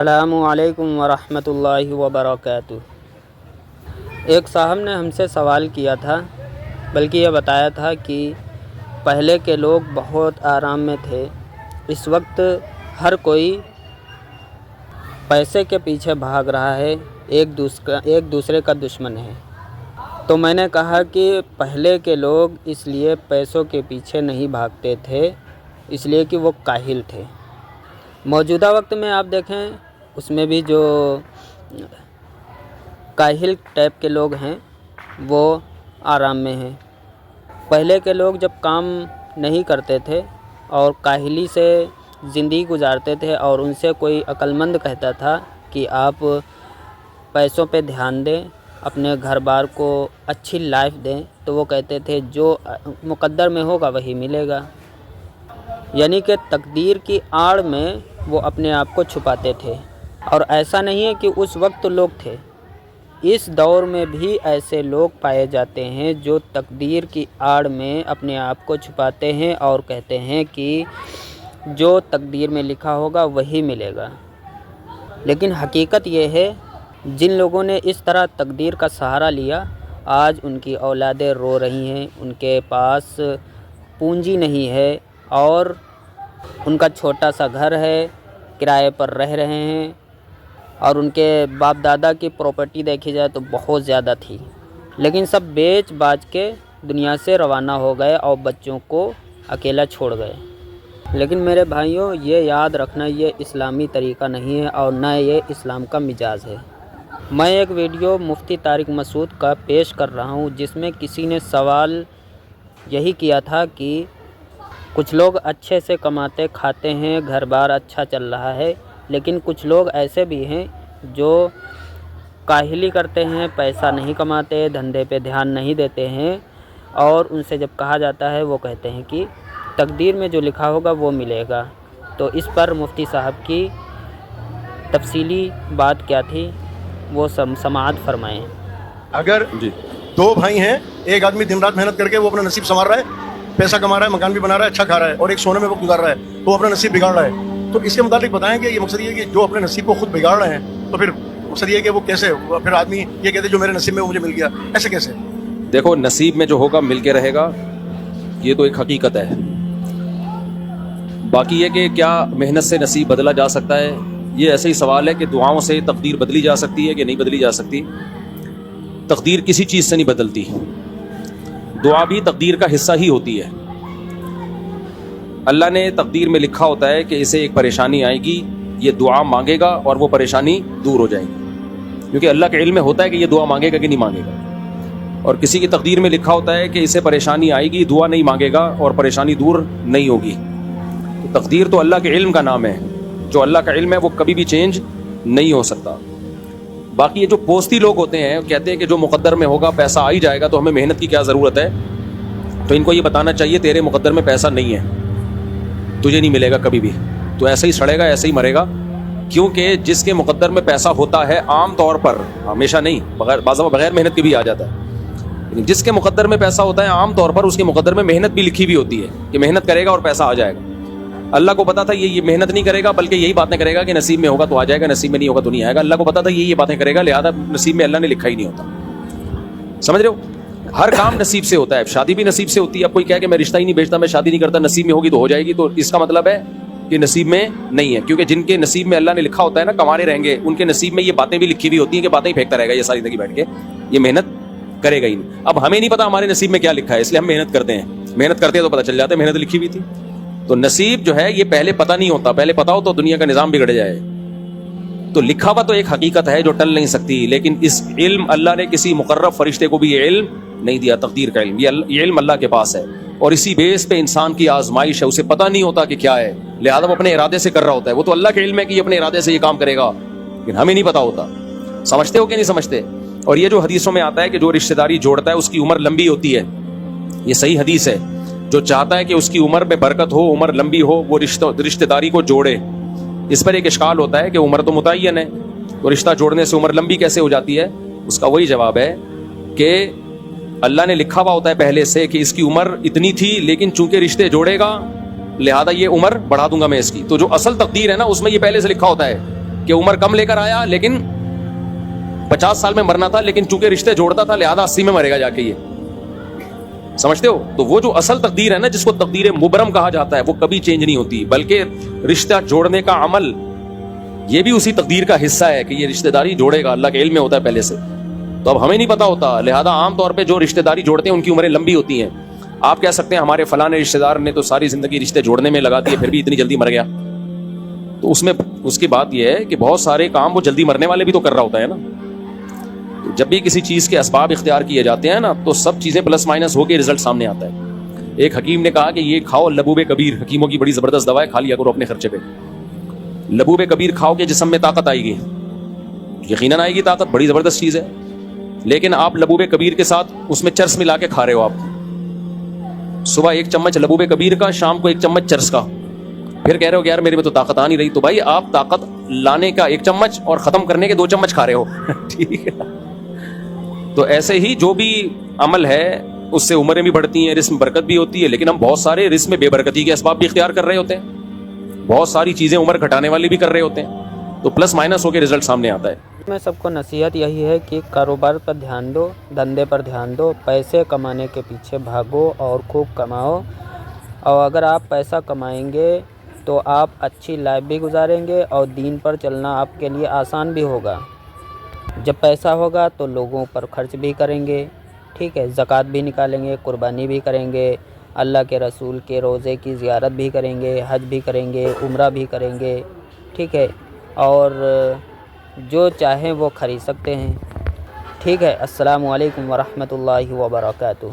السلام علیکم ورحمۃ اللہ وبرکاتہ۔ ایک صاحب نے ہم سے سوال کیا تھا، بلکہ یہ بتایا تھا کہ پہلے کے لوگ بہت آرام میں تھے، اس وقت ہر کوئی پیسے کے پیچھے بھاگ رہا ہے، ایک دوسرے کا دشمن ہے۔ تو میں نے کہا کہ پہلے کے لوگ اس لیے پیسوں کے پیچھے نہیں بھاگتے تھے، اس لیے کہ وہ کاہل تھے۔ موجودہ وقت میں آپ دیکھیں، اس میں بھی جو کاہل ٹائپ کے لوگ ہیں وہ آرام میں ہیں۔ پہلے کے لوگ جب کام نہیں کرتے تھے اور کاہلی سے زندگی گزارتے تھے اور ان سے کوئی عقل مند کہتا تھا کہ آپ پیسوں پہ دھیان دیں، اپنے گھر بار کو اچھی لائف دیں، تو وہ کہتے تھے جو مقدر میں ہوگا وہی ملے گا، یعنی کہ تقدیر کی آڑ میں وہ اپنے آپ کو چھپاتے تھے۔ اور ایسا نہیں ہے کہ اس وقت لوگ تھے، اس دور میں بھی ایسے لوگ پائے جاتے ہیں جو تقدیر کی آڑ میں اپنے آپ کو چھپاتے ہیں اور کہتے ہیں کہ جو تقدیر میں لکھا ہوگا وہی ملے گا۔ لیکن حقیقت یہ ہے، جن لوگوں نے اس طرح تقدیر کا سہارا لیا، آج ان کی اولادیں رو رہی ہیں، ان کے پاس پونجی نہیں ہے اور ان کا چھوٹا سا گھر ہے، کرائے پر رہ رہے ہیں، اور ان کے باپ دادا کی پراپرٹی دیکھی جائے تو بہت زیادہ تھی، لیکن سب بیچ باچ کے دنیا سے روانہ ہو گئے اور بچوں کو اکیلا چھوڑ گئے۔ لیکن میرے بھائیوں، یہ یاد رکھنا، یہ اسلامی طریقہ نہیں ہے اور نہ یہ اسلام کا مزاج ہے۔ میں ایک ویڈیو مفتی طارق مسعود کا پیش کر رہا ہوں، جس میں کسی نے سوال یہی کیا تھا کہ کچھ لوگ اچھے سے کماتے کھاتے ہیں، گھر بار اچھا چل رہا ہے، لیکن کچھ لوگ ایسے بھی ہیں جو کاہلی کرتے ہیں، پیسہ نہیں کماتے، دھندے پہ دھیان نہیں دیتے ہیں، اور ان سے جب کہا جاتا ہے وہ کہتے ہیں کہ تقدیر میں جو لکھا ہوگا وہ ملے گا۔ تو اس پر مفتی صاحب کی تفصیلی بات کیا تھی وہ سماعت فرمائیں۔ اگر دو بھائی ہیں، ایک آدمی دن رات محنت کر کے وہ اپنا نصیب سنوار رہا ہے، پیسہ کما رہا ہے، مکان بھی بنا رہا ہے، اچھا کھا رہا ہے، اور ایک سونے میں وقت گزار رہا ہے، تو وہ اپنا نصیب بگاڑ رہا ہے، تو اس کے متعلق بتائیں کہ یہ مقصد یہ ہے کہ جو اپنے نصیب کو خود بگاڑ رہے ہیں، تو پھر مقصد یہ ہے کہ وہ کیسے، پھر آدمی یہ کہتے جو میرے نصیب میں وہ مجھے مل گیا، ایسے کیسے؟ دیکھو، نصیب میں جو ہوگا مل کے رہے گا، یہ تو ایک حقیقت ہے۔ باقی یہ کہ کیا محنت سے نصیب بدلا جا سکتا ہے، یہ ایسا ہی سوال ہے کہ دعاؤں سے تقدیر بدلی جا سکتی ہے کہ نہیں بدلی جا سکتی۔ تقدیر کسی چیز سے نہیں بدلتی، دعا بھی تقدیر کا حصہ ہی ہوتی ہے۔ اللہ نے تقدیر میں لکھا ہوتا ہے کہ اسے ایک پریشانی آئے گی، یہ دعا مانگے گا اور وہ پریشانی دور ہو جائے گی، کیونکہ اللہ کے علم میں ہوتا ہے کہ یہ دعا مانگے گا کہ نہیں مانگے گا۔ اور کسی کی تقدیر میں لکھا ہوتا ہے کہ اسے پریشانی آئے گی، دعا نہیں مانگے گا اور پریشانی دور نہیں ہوگی۔ تو تقدیر تو اللہ کے علم کا نام ہے، جو اللہ کا علم ہے وہ کبھی بھی چینج نہیں ہو سکتا۔ باقی یہ جو پوستی لوگ ہوتے ہیں، کہتے ہیں کہ جو مقدر میں ہوگا پیسہ آ ہی جائے گا، تو ہمیں محنت کی کیا ضرورت ہے؟ تو ان کو یہ بتانا چاہیے تیرے مقدر میں پیسہ نہیں ہے، تجھے نہیں ملے گا کبھی بھی، تو ایسے ہی سڑے گا، ایسے ہی مرے گا۔ کیونکہ جس کے مقدر میں پیسہ ہوتا ہے عام طور پر، ہمیشہ نہیں، بغیر محنت کے بھی آ جاتا ہے، لیکن جس کے مقدر میں پیسہ ہوتا ہے عام طور پر اس کے مقدر میں محنت بھی لکھی ہوئی ہوتی ہے کہ محنت کرے گا اور پیسہ آ جائے گا۔ اللہ کو پتا تھا یہ محنت نہیں کرے گا، بلکہ یہی باتیں کرے گا کہ نصیب میں ہوگا تو آ جائے گا، نصیب میں نہیں ہوگا تو نہیں آئے گا۔ اللہ کو پتا تھا یہ باتیں کرے گا، لہذا نصیب میں اللہ نے لکھا ہی نہیں ہوتا۔ سمجھ رہے ہو؟ ہر کام نصیب سے ہوتا ہے، شادی بھی نصیب سے ہوتی ہے۔ اب کوئی کہے کہ میں رشتہ ہی نہیں بیچتا، میں شادی نہیں کرتا، نصیب میں ہوگی تو ہو جائے گی، تو اس کا مطلب ہے کہ نصیب میں نہیں ہے، کیونکہ جن کے نصیب میں اللہ نے لکھا ہوتا ہے نا کمانے رہیں گے، ان کے نصیب میں یہ باتیں بھی لکھی ہوئی ہوتی ہیں کہ باتیں ہی پھینکتا رہے گا یہ ساری زندگی بیٹھ کے، یہ محنت کرے گا ہی نہیں۔ اب ہمیں نہیں پتا ہمارے نصیب میں کیا لکھا ہے، اس لیے ہم محنت کرتے ہیں، محنت کرتے ہیں تو پتہ چل جاتا ہے محنت لکھی ہوئی تھی۔ تو نصیب جو ہے یہ پہلے پتہ نہیں ہوتا، پہلے پتا ہو تو دنیا کا نظام بگڑ جائے۔ تو لکھا ہوا تو ایک حقیقت ہے جو ٹل نہیں سکتی، لیکن اس علم اللہ نے کسی مقرب فرشتے کو بھی یہ علم نہیں دیا، تقدیر کا علم، یہ علم اللہ کے پاس ہے، اور اسی بیس پہ انسان کی آزمائش ہے، اسے پتہ نہیں ہوتا کہ کیا ہے، لہذا وہ اپنے ارادے سے کر رہا ہوتا ہے۔ وہ تو اللہ کے علم ہے کہ یہ اپنے ارادے سے یہ کام کرے گا، لیکن ہمیں نہیں پتا ہوتا۔ سمجھتے ہو کہ نہیں سمجھتے؟ اور یہ جو حدیثوں میں آتا ہے کہ جو رشتہ داری جوڑتا ہے اس کی عمر لمبی ہوتی ہے، یہ صحیح حدیث ہے۔ جو چاہتا ہے کہ اس کی عمر میں برکت ہو، عمر لمبی ہو، وہ رشتہ داری کو جوڑے۔ اس پر ایک اشکال ہوتا ہے کہ عمر تو متعین ہے، تو رشتہ جوڑنے سے عمر لمبی کیسے ہو جاتی ہے؟ اس کا وہی جواب ہے کہ اللہ نے لکھا ہوا ہوتا ہے پہلے سے کہ اس کی عمر اتنی تھی، لیکن چونکہ رشتے جوڑے گا لہذا یہ عمر بڑھا دوں گا میں اس کی۔ تو جو اصل تقدیر ہے نا اس میں یہ پہلے سے لکھا ہوتا ہے کہ عمر کم لے کر آیا لیکن 50 سال میں مرنا تھا, لیکن چونکہ رشتے جوڑتا تھا لہذا 80 میں مرے گا جا کے. یہ سمجھتے ہو؟ تو وہ جو اصل تقدیر ہے نا, جس کو تقدیر مبرم کہا جاتا ہے, وہ کبھی چینج نہیں ہوتی, بلکہ رشتہ جوڑنے کا عمل یہ بھی اسی تقدیر کا حصہ ہے کہ یہ رشتہ داری جوڑے گا. اللہ کے علم میں ہوتا ہے پہلے سے, تو اب ہمیں نہیں پتا ہوتا, لہذا عام طور پہ جو رشتہ داری جوڑتے ہیں ان کی عمریں لمبی ہوتی ہیں. آپ کہہ سکتے ہیں ہمارے فلاں رشتہ دار نے تو ساری زندگی رشتے جوڑنے میں لگا دی, پھر بھی اتنی جلدی مر گیا. تو اس میں اس کی بات یہ ہے کہ بہت سارے کام وہ جلدی مرنے والے بھی تو کر رہا ہوتا ہے نا. تو جب بھی کسی چیز کے اسباب اختیار کیے جاتے ہیں نا, تو سب چیزیں پلس مائنس ہو کے رزلٹ سامنے آتا ہے. ایک حکیم نے کہا کہ یہ کھاؤ لبوب کبیر, حکیموں کی بڑی زبردست دوا ہے, کھا لیا کرو اپنے خرچے پہ. لبوب کبیر کھاؤ کے جسم میں طاقت آئے گی, یقیناً آئے گی طاقت, بڑی زبردست چیز ہے. لیکن آپ لبوب کبیر کے ساتھ اس میں چرس ملا کے کھا رہے ہو. آپ صبح 1 چمچ لبوب کبیر کا, شام کو 1 چمچ چرس کا, پھر کہہ رہے ہو کہ یار میرے میں تو طاقت آ نہیں رہی. تو بھائی آپ طاقت لانے کا 1 چمچ اور ختم کرنے کے 2 چمچ کھا رہے ہو. ٹھیک ہے. تو ایسے ہی جو بھی عمل ہے اس سے عمریں بھی بڑھتی ہیں, رزق میں برکت بھی ہوتی ہے, لیکن ہم بہت سارے رزق میں بے برکتی کے اسباب بھی اختیار کر رہے ہوتے ہیں, بہت ساری چیزیں عمر گھٹانے والی بھی کر رہے ہوتے ہیں, تو پلس مائنس ہو کے رزلٹ سامنے آتا ہے. میں سب کو نصیحت یہی ہے کہ کاروبار پر دھیان دو, دھندے پر دھیان دو, پیسے کمانے کے پیچھے بھاگو اور خوب کماؤ. اور اگر آپ پیسہ کمائیں گے تو آپ اچھی لائف بھی گزاریں گے اور دین پر چلنا آپ کے لیے آسان بھی ہوگا. جب پیسہ ہوگا تو لوگوں پر خرچ بھی کریں گے, ٹھیک ہے, زکوٰۃ بھی نکالیں گے, قربانی بھی کریں گے, اللہ کے رسول کے روضے کی زیارت بھی کریں گے, حج بھی کریں گے, عمرہ بھی کریں گے, ٹھیک ہے, اور جو چاہیں وہ خرید سکتے ہیں. ٹھیک ہے. السلام علیکم ورحمۃ اللہ وبرکاتہ.